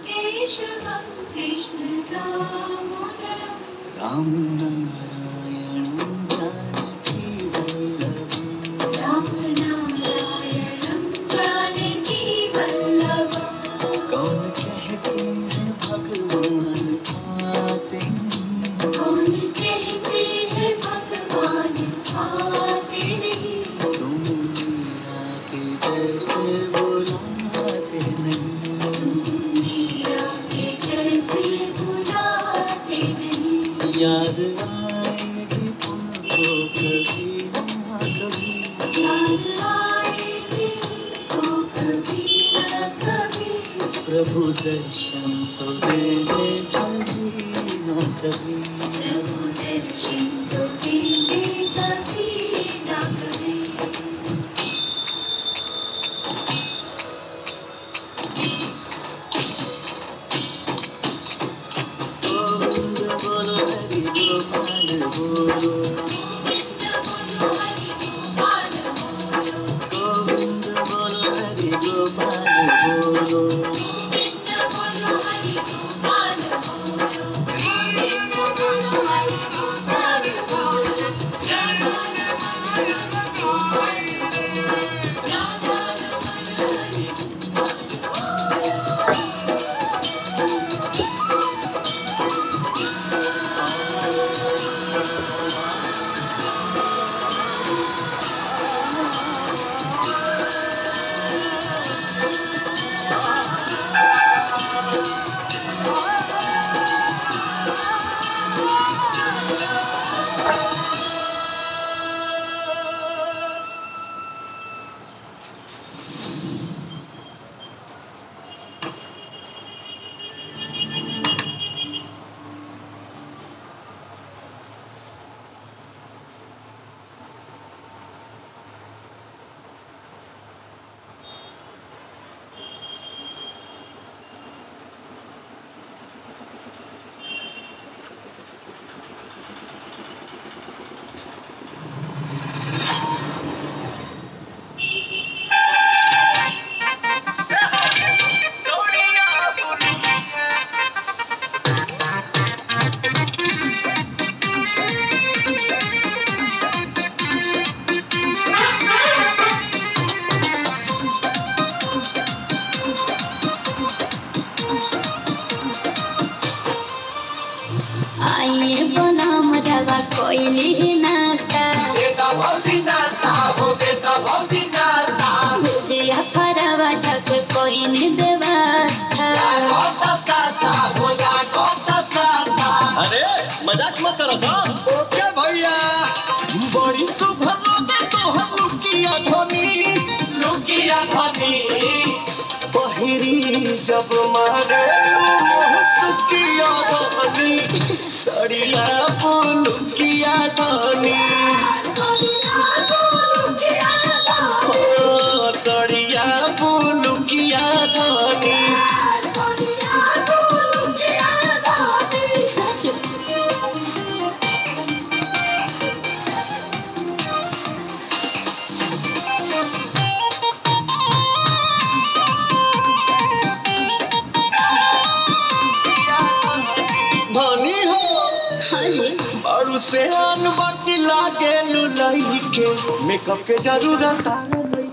केशवं कृष्णदामोदरम् राम नारायणं जानकी वल्लभं राम नारायणं जानकी वल्लभम् कौन कहते हैं भगवान आते नहीं कौन कहते हैं भगवान आते नहीं तुम मीरा के जैसे बुलाते नहीं मीरा के जैसे बुलाते नहीं याद आएगी तुमको कभी ना कभी याद आएगी तुमको कभी न कभी प्रभु दर्शन तो देंगे कभी ना कभी प्रभु दर्शन तो देंगे कभी न कभी गोविंद बोलो हरि गोपाल बोलो गोविंद बोलो हरि गोपाल बोलो आइए बना मजावा कोयली नाश्ता भुजिया पराठा के कोई नहीं व्यवस्था अरे मजाक मत करो साहब ओके भैया बड़ी सुघर लगे तो हम लुकिया धनी बहिरी जब मारे सुकिया धनी सड़िया पुलुकिया धनी सड़िया पुलुकिया धनी सच धनी हो हाँ जी बारू से आन बाकी लागे लुलाई के मेकअप के जरूरत आ नहीं